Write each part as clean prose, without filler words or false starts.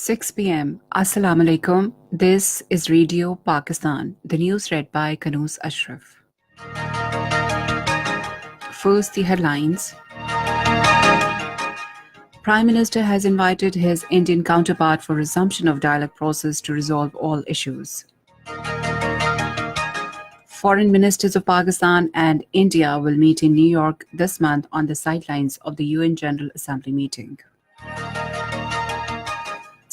6 p.m. Assalamu alaikum. This is Radio Pakistan. The news read by Kanuz Ashraf. First, the headlines. Prime Minister has invited his Indian counterpart for resumption of dialogue process to resolve all issues. Foreign ministers of Pakistan and India will meet in New York this month on the sidelines of the UN General Assembly meeting.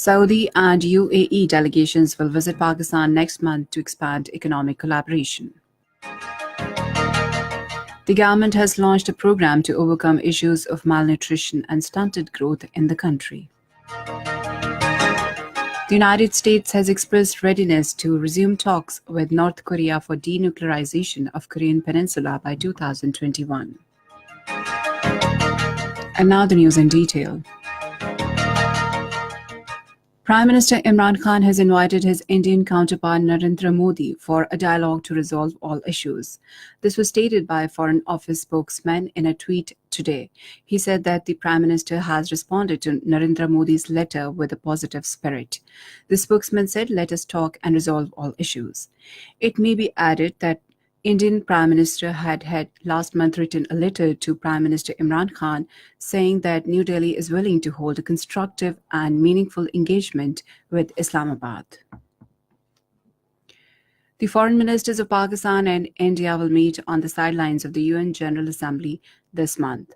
Saudi and UAE delegations will visit Pakistan next month to expand economic collaboration. The government has launched a program to overcome issues of malnutrition and stunted growth in the country. The United States has expressed readiness to resume talks with North Korea for denuclearization of Korean Peninsula by 2021. And now the news in detail. Prime Minister Imran Khan has invited his Indian counterpart Narendra Modi for a dialogue to resolve all issues. This was stated by a Foreign Office spokesman in a tweet today. He said that the Prime Minister has responded to Narendra Modi's letter with a positive spirit. The spokesman said, "Let us talk and resolve all issues." It may be added that Indian Prime Minister had last month written a letter to Prime Minister Imran Khan saying that New Delhi is willing to hold a constructive and meaningful engagement with Islamabad. The foreign ministers of Pakistan and India will meet on the sidelines of the UN General Assembly this month.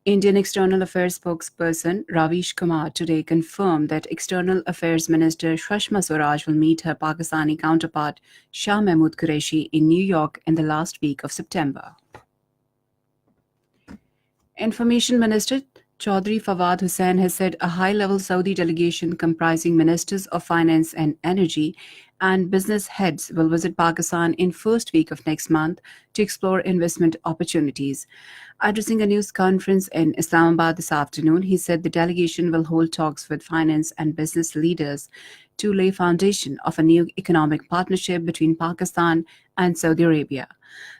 Indian External Affairs spokesperson Ravish Kumar today confirmed that External Affairs Minister Sushma Swaraj will meet her Pakistani counterpart Shah Mahmood Qureshi in New York in the last week of September. Information Minister Chaudhry Fawad Hussain has said a high-level Saudi delegation comprising ministers of finance and energy and business heads will visit Pakistan in first week of next month to explore investment opportunities. Addressing a news conference in Islamabad this afternoon, he said the delegation will hold talks with finance and business leaders to lay foundation of a new economic partnership between Pakistan and Saudi Arabia.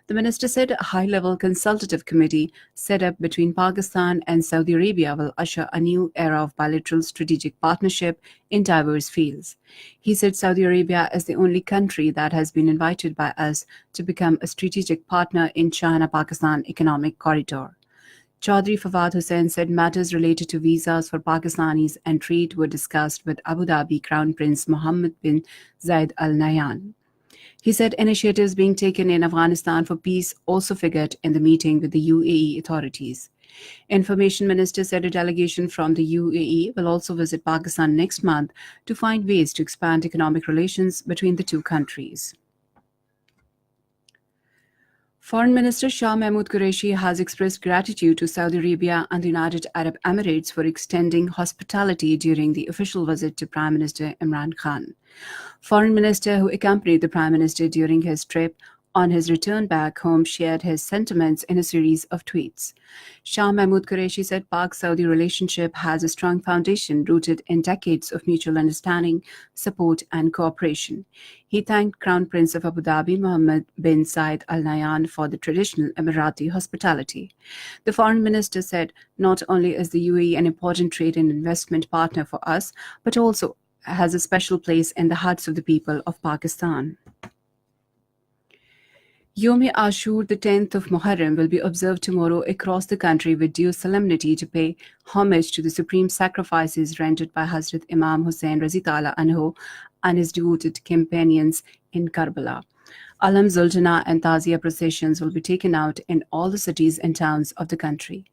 The minister said a high-level consultative committee set up between Pakistan and Saudi Arabia will usher a new era of bilateral strategic partnership in diverse fields. He said Saudi Arabia is the only country that has been invited by us to become a strategic partner in China-Pakistan economic corridor. Chaudhry Fawad Hussain said matters related to visas for Pakistanis and trade were discussed with Abu Dhabi Crown Prince Mohammed bin Zayed Al Nahyan. He said initiatives being taken in Afghanistan for peace also figured in the meeting with the UAE authorities. Information Minister said a delegation from the UAE will also visit Pakistan next month to find ways to expand economic relations between the two countries. Foreign Minister Shah Mahmood Qureshi has expressed gratitude to Saudi Arabia and the United Arab Emirates for extending hospitality during the official visit to Prime Minister Imran Khan. Foreign Minister, who accompanied the Prime Minister during his trip on his return back home, shared his sentiments in a series of tweets. Shah Mahmood Qureshi said Pak-Saudi relationship has a strong foundation rooted in decades of mutual understanding, support and cooperation. He thanked Crown Prince of Abu Dhabi Mohammed bin Zayed Al Nahyan for the traditional Emirati hospitality. The foreign minister said not only is the UAE an important trade and investment partner for us, but also has a special place in the hearts of the people of Pakistan. Yom-e-Ashur, the 10th of Muharram, will be observed tomorrow across the country with due solemnity to pay homage to the supreme sacrifices rendered by Hazrat Imam Hussain Razi Ta'ala Anhu and his devoted companions in Karbala. Alam Zuljana and Tazia processions will be taken out in all the cities and towns of the country.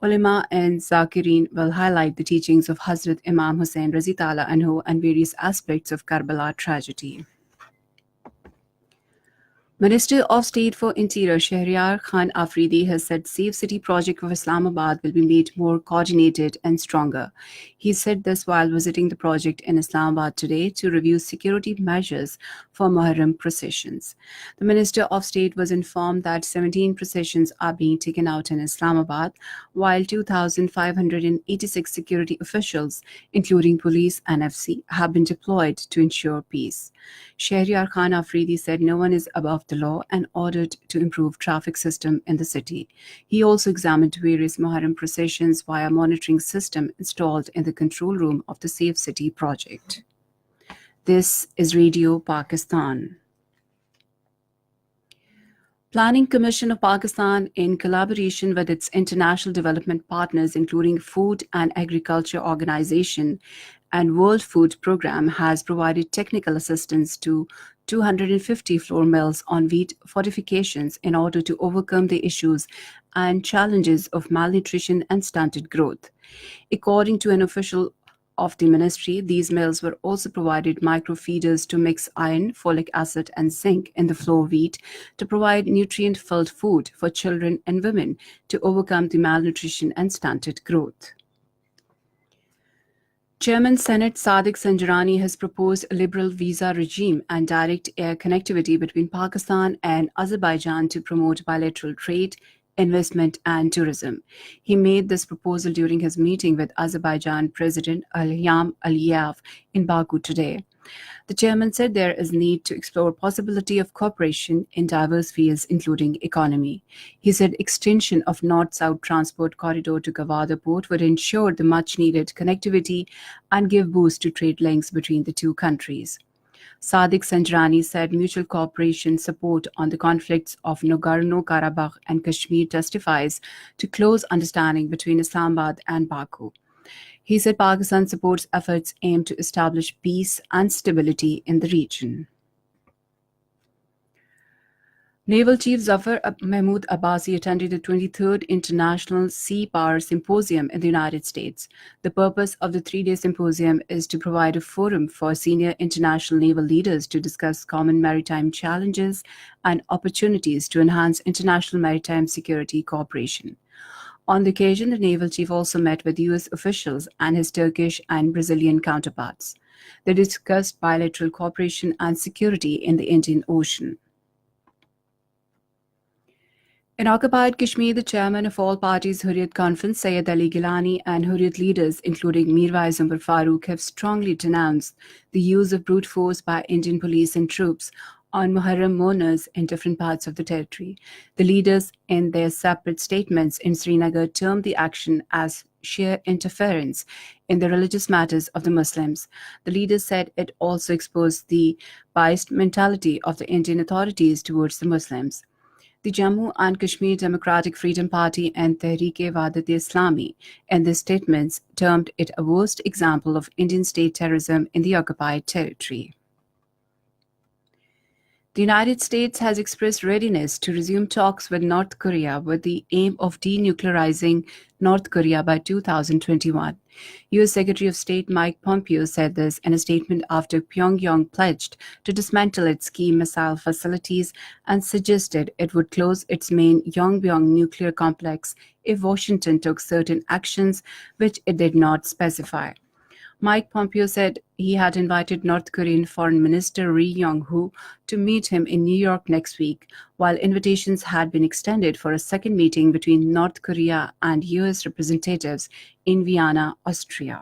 Ulema and Zakirin will highlight the teachings of Hazrat Imam Hussain Razi Ta'ala Anhu and various aspects of Karbala tragedy. Minister of State for Interior Shahryar Khan Afridi has said Safe City project of Islamabad will be made more coordinated and stronger. He said this while visiting the project in Islamabad today to review security measures for Muharram processions. The Minister of State was informed that 17 processions are being taken out in Islamabad, while 2,586 security officials, including police and FC, have been deployed to ensure peace. Shahryar Khan Afridi said no one is above the law and ordered to improve traffic system in the city. He also examined various Muharram processions via monitoring system installed in the control room of the Safe City project. This is Radio Pakistan. Planning Commission of Pakistan, in collaboration with its international development partners, including Food and Agriculture Organization and World Food Programme, has provided technical assistance to 250 flour mills on wheat fortifications in order to overcome the issues and challenges of malnutrition and stunted growth. According to an official of the ministry, these mills were also provided microfeeders to mix iron, folic acid, and zinc in the flour wheat to provide nutrient-filled food for children and women to overcome the malnutrition and stunted growth. Chairman Senate Sadiq Sanjarani has proposed a liberal visa regime and direct air connectivity between Pakistan and Azerbaijan to promote bilateral trade, investment and tourism. He made this proposal during his meeting with Azerbaijan President Ilham Aliyev in Baku today. The chairman said there is need to explore possibility of cooperation in diverse fields, including economy. He said extension of north-south transport corridor to Gawada port would ensure the much-needed connectivity and give boost to trade links between the two countries. Sadiq Sanjarani said mutual cooperation support on the conflicts of Nagorno-Karabakh and Kashmir testifies to close understanding between Islamabad and Baku. He said Pakistan supports efforts aimed to establish peace and stability in the region. Naval Chief Zafar Mahmood Abbasi attended the 23rd International Sea Power Symposium in the United States. The purpose of the three-day symposium is to provide a forum for senior international naval leaders to discuss common maritime challenges and opportunities to enhance international maritime security cooperation. On the occasion, the naval chief also met with U.S. officials and his Turkish and Brazilian counterparts. They discussed bilateral cooperation and security in the Indian Ocean. In occupied Kashmir, the chairman of all parties Hurriyat Conference, Sayyid Ali Gilani, and Hurriyat leaders, including Mirwais Umar Farooq, have strongly denounced the use of brute force by Indian police and troops on Muharram mourners in different parts of the territory. The leaders, in their separate statements in Srinagar, termed the action as sheer interference in the religious matters of the Muslims. The leaders said it also exposed the biased mentality of the Indian authorities towards the Muslims. The Jammu and Kashmir Democratic Freedom Party and Tehreek-e-Wahdat-e-Islami, in their statements, termed it a worst example of Indian state terrorism in the occupied territory. The United States has expressed readiness to resume talks with North Korea with the aim of denuclearizing North Korea by 2021. U.S. Secretary of State Mike Pompeo said this in a statement after Pyongyang pledged to dismantle its key missile facilities and suggested it would close its main Yongbyon nuclear complex if Washington took certain actions, which it did not specify. Mike Pompeo said he had invited North Korean Foreign Minister Ri Yong-ho to meet him in New York next week, while invitations had been extended for a second meeting between North Korea and U.S. representatives in Vienna, Austria.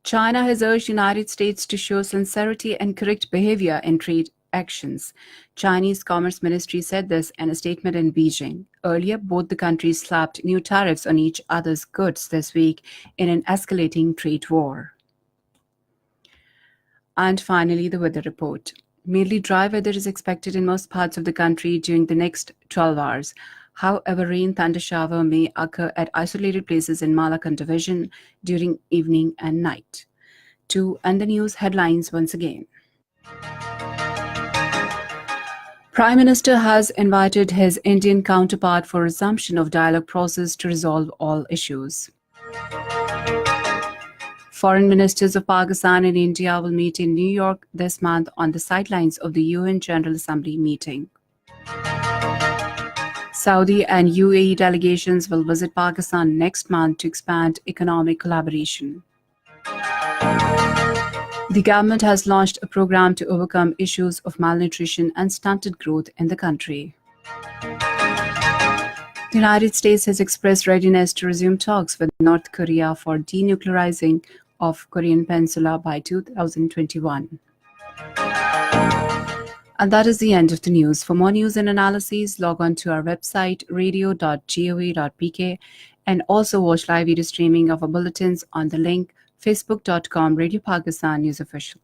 China has urged the United States to show sincerity and correct behavior in trade actions. Chinese Commerce Ministry said this in a statement in Beijing. Earlier, both the countries slapped new tariffs on each other's goods this week in an escalating trade war. And finally, the weather report. Mainly dry weather is expected in most parts of the country during the next 12 hours. However, rain thunder shower may occur at isolated places in Malakand Division during evening and night. To end the news headlines once again. Prime Minister has invited his Indian counterpart for resumption of dialogue process to resolve all issues. Foreign ministers of Pakistan and India will meet in New York this month on the sidelines of the UN General Assembly meeting. Saudi and UAE delegations will visit Pakistan next month to expand economic collaboration. The government has launched a program to overcome issues of malnutrition and stunted growth in the country. The United States has expressed readiness to resume talks with North Korea for denuclearizing of Korean Peninsula by 2021. And that is the end of the news. For more news and analyses, log on to our website radio.gov.pk and also watch live video streaming of our bulletins on the link facebook.com Radio Pakistan News Official.